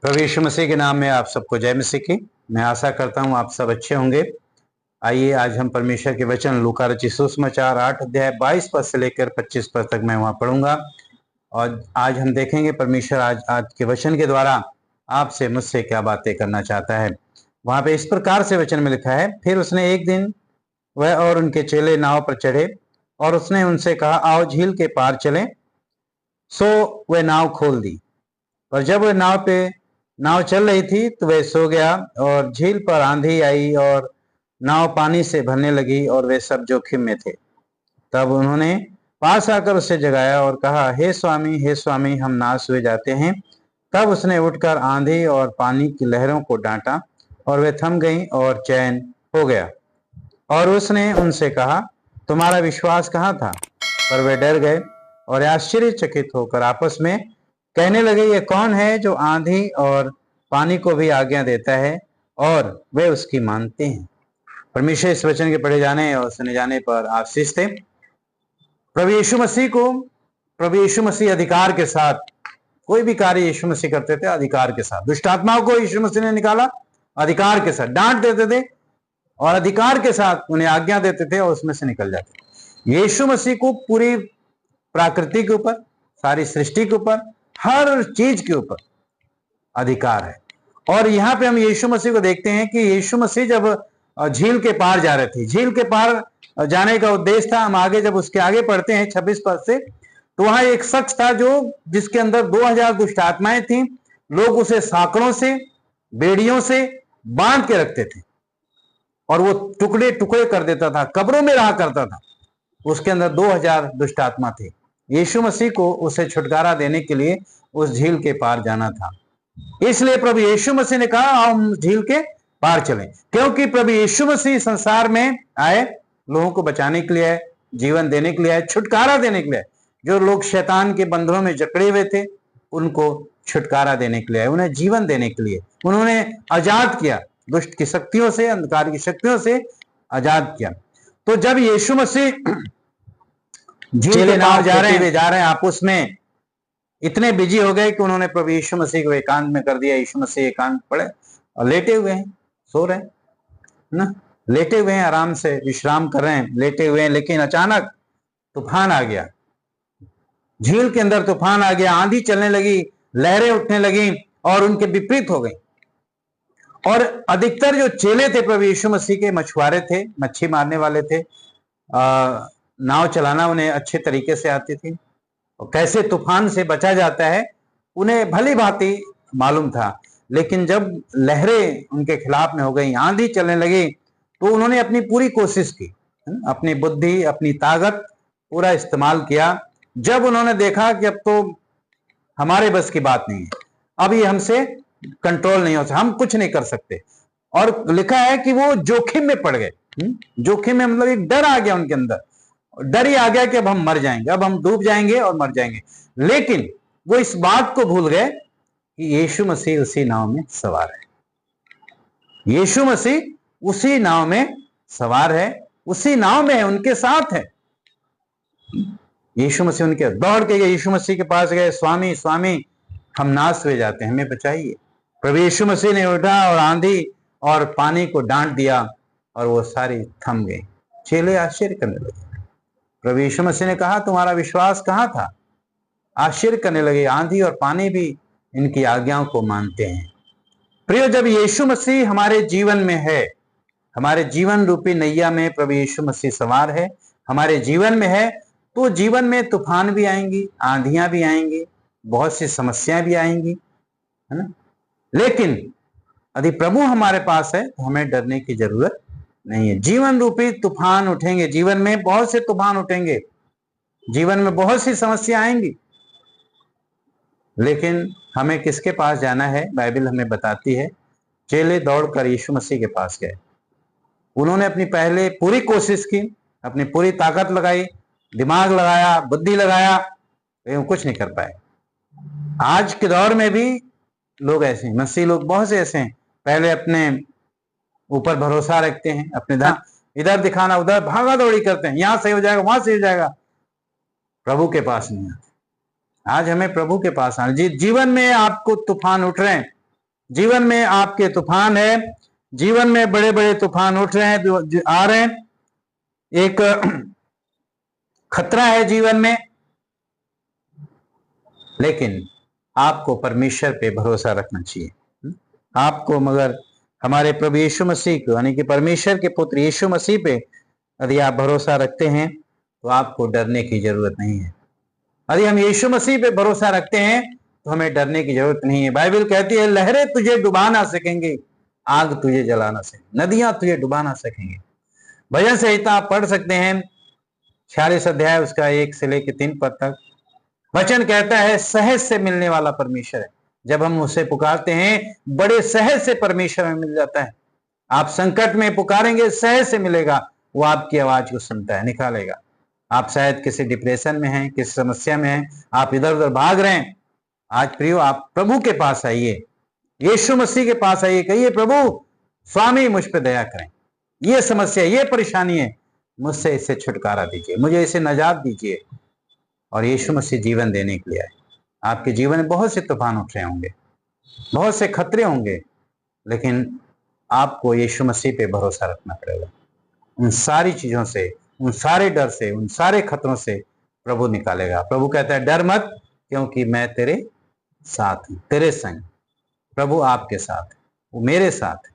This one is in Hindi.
प्रभु यीशु मसीह के नाम में आप सबको जय मसीह की। मैं आशा करता हूँ आप सब अच्छे होंगे। आइए आज हम परमेश्वर के वचन लूका रचित सुसमाचार 8 अध्याय 22 पद से लेकर 25 पद तक मैं वहां पढ़ूंगा और आज हम देखेंगे परमेश्वर आज के वचन के द्वारा आपसे मुझसे क्या बातें करना चाहता है। वहां पे इस प्रकार से वचन में लिखा है, फिर उसने एक दिन वह और उनके चेले नाव पर चढ़े और उसने उनसे कहा, आओ झील के पार चलें। सो वह नाव खोल दी और जब वह नाव चल रही थी तो वह सो गया और झील पर आंधी आई और नाव पानी से भरने लगी और वे सब जोखिम में थे। तब उन्होंने पास आकर उसे जगाया और कहा, हे स्वामी, हम नाश हुए जाते हैं। तब उसने उठकर आंधी और पानी की लहरों को डांटा और वे थम गईं और चैन हो गया। और उसने उनसे कहा, तुम्हारा विश्वास कहाँ था? पर वे डर गए और आश्चर्यचकित होकर आपस में कहने लगे, ये कौन है जो आंधी और पानी को भी आज्ञा देता है और वे उसकी मानते हैं। परमेश्वर इस वचन के पढ़े जाने और सुने जाने पर आशीष थे। प्रभु यीशु मसीह अधिकार के साथ कोई भी कार्य यीशु मसीह करते थे, अधिकार के साथ। दुष्ट आत्माओं को यीशु मसीह ने निकाला अधिकार के साथ, डांट देते थे और अधिकार के साथ उन्हें आज्ञा देते थे और उसमें से निकल जाते। यीशु मसीह को पूरी प्रकृति के ऊपर, सारी सृष्टि के ऊपर, हर चीज के ऊपर अधिकार है। और यहाँ पे हम यीशु मसीह को देखते हैं कि यीशु मसीह जब झील के पार जा रहे थे, झील के पार जाने का उद्देश्य था। हम आगे जब उसके आगे पढ़ते हैं 26 पद से, तो वहां एक शख्स था जिसके अंदर 2000 दुष्ट आत्माएं थी। लोग उसे साकड़ों से, बेड़ियों से बांध के रखते थे और वो टुकड़े टुकड़े कर देता था, कब्रों में रहा करता था। उसके अंदर 2000 दुष्ट आत्मा थे। यीशु मसीह को उसे छुटकारा देने के लिए उस झील के पार जाना था। इसलिए प्रभु यीशु मसीह ने कहा, हम झील के पार चलें, क्योंकि प्रभु यीशु मसीह संसार में आए, लोगों को बचाने के लिए आए, जीवन देने के लिए आए, छुटकारा देने के लिए आए। जो लोग शैतान के बंधनों में जकड़े हुए थे उनको छुटकारा देने के लिए आए, उन्हें जीवन देने के लिए। उन्होंने आजाद किया, दुष्ट की शक्तियों से, अंधकार की शक्तियों से आजाद किया। तो जब यीशु मसीह झील के पार जा रहे हैं, आपस में इतने बिजी हो गए कि उन्होंने प्रभु यीशु मसीह को एकांत में कर दिया। यीशु मसीह एकांत पड़े और लेटे हुए हैं, सो रहे हैं ना, लेटे हुए हैं, आराम से विश्राम कर रहे हैं, लेटे हुए हैं। लेकिन अचानक तूफान आ गया, झील के अंदर तूफान आ गया, आंधी चलने लगी, लहरें उठने लगी और उनके विपरीत हो गई। और अधिकतर जो चेले थे प्रभु यीशु मसीह के, मछुआरे थे, मच्छी मारने वाले थे, नाव चलाना उन्हें अच्छे तरीके से आती थी और कैसे तूफान से बचा जाता है उन्हें भली भांति मालूम था। लेकिन जब लहरें उनके खिलाफ में हो गई, आंधी चलने लगी, तो उन्होंने अपनी पूरी कोशिश की, अपनी बुद्धि, अपनी ताकत पूरा इस्तेमाल किया। जब उन्होंने देखा कि अब तो हमारे बस की बात नहीं है, अब ये हमसे कंट्रोल नहीं हो सकता, हम कुछ नहीं कर सकते। और लिखा है कि वो जोखिम में पड़ गए। जोखिम में मतलब एक डर आ गया उनके अंदर, डर ही आ गया कि अब हम मर जाएंगे, अब हम डूब जाएंगे और मर जाएंगे। लेकिन वो इस बात को भूल गए कि यीशु मसीह उसी नाव में सवार है। यीशु मसीह उसी नाव में सवार है, उसी नाव में है, उनके साथ है। यीशु मसीह उनके दौड़ के यीशु मसीह के पास गए, स्वामी स्वामी, हम नाश हुए जाते हैं, हमें बचाइए। प्रभु यीशु मसीह ने उठा और आंधी और पानी को डांट दिया और वो सारी थम गई। चेले आश्चर्य करने लगे। प्रभु यीशु मसीह ने कहा, तुम्हारा विश्वास कहाँ था? आश्चर्य करने लगे, आंधी और पानी भी इनकी आज्ञाओं को मानते हैं। प्रियो, जब यीशु मसीह हमारे जीवन में है, हमारे जीवन रूपी नैया में प्रभु यीशु मसीह सवार है, हमारे जीवन में है, तो जीवन में तूफान भी आएंगी, आंधियां भी आएंगी, बहुत सी समस्याएं भी आएंगी, है ना। लेकिन यदि प्रभु हमारे पास है तो हमें डरने की जरूरत नहीं है। जीवन रूपी तूफान उठेंगे, जीवन में बहुत से तूफान उठेंगे, जीवन में बहुत सी समस्या आएंगी, लेकिन हमें किसके पास जाना है? बाइबल हमें बताती है, चेले दौड़कर यीशु मसीह के पास गए। उन्होंने अपनी पहले पूरी कोशिश की, अपनी पूरी ताकत लगाई, दिमाग लगाया, बुद्धि लगाया, लेकिन कुछ नहीं कर पाए। आज के दौर में भी लोग ऐसे हैं, मसीह लोग बहुत से ऐसे हैं, पहले अपने ऊपर भरोसा रखते हैं, अपने इधर दिखाना, उधर भागा दौड़ी करते हैं, यहां सही हो जाएगा, वहां सही हो जाएगा, प्रभु के पास नहीं आते। आज हमें प्रभु के पास आना। जीवन में आपको तूफान उठ रहे हैं, जीवन में आपके तूफान है, जीवन में बड़े बड़े तूफान उठ रहे हैं, जो आ रहे हैं, एक खतरा है जीवन में, लेकिन आपको परमेश्वर पे भरोसा रखना चाहिए। आपको मगर हमारे प्रभु यीशु मसीह को, यानी कि परमेश्वर के पुत्र यीशु मसीह पे यदि आप भरोसा रखते हैं तो आपको डरने की जरूरत नहीं है। यदि हम यीशु मसीह पे भरोसा रखते हैं तो हमें डरने की जरूरत नहीं है। बाइबल कहती है लहरें तुझे डुबा ना सकेंगे, आग तुझे जला ना सकेंगे, नदियां तुझे डुबा ना सकेंगे। भजन संहिता आप पढ़ सकते हैं 46 अध्याय उसका 1 से लेकर 3 पद तक। वचन कहता है सहज से मिलने वाला परमेश्वर है। जब हम उसे पुकारते हैं बड़े सहज से परमेश्वर में मिल जाता है। आप संकट में पुकारेंगे, सहज से मिलेगा, वो आपकी आवाज को सुनता है, निकालेगा। आप शायद किसी डिप्रेशन में हैं, किसी समस्या में हैं, आप इधर उधर भाग रहे हैं, आज प्रियो आप प्रभु के पास आइए, यीशु मसीह के पास आइए, कहिए प्रभु स्वामी मुझ पे दया करें, ये समस्या, ये परेशानी है, मुझसे इससे छुटकारा दीजिए, मुझे इसे नजात दीजिए। और यीशु मसीह जीवन देने के लिए आए। आपके जीवन में बहुत से तूफान उठ रहे होंगे, बहुत से खतरे होंगे, लेकिन आपको यीशु मसीह पे भरोसा रखना पड़ेगा। उन सारी चीजों से, उन सारे डर से, उन सारे खतरों से प्रभु निकालेगा। प्रभु कहता है डर मत, क्योंकि मैं तेरे साथ हूं, तेरे संग। प्रभु आपके साथ है, वो मेरे साथ है।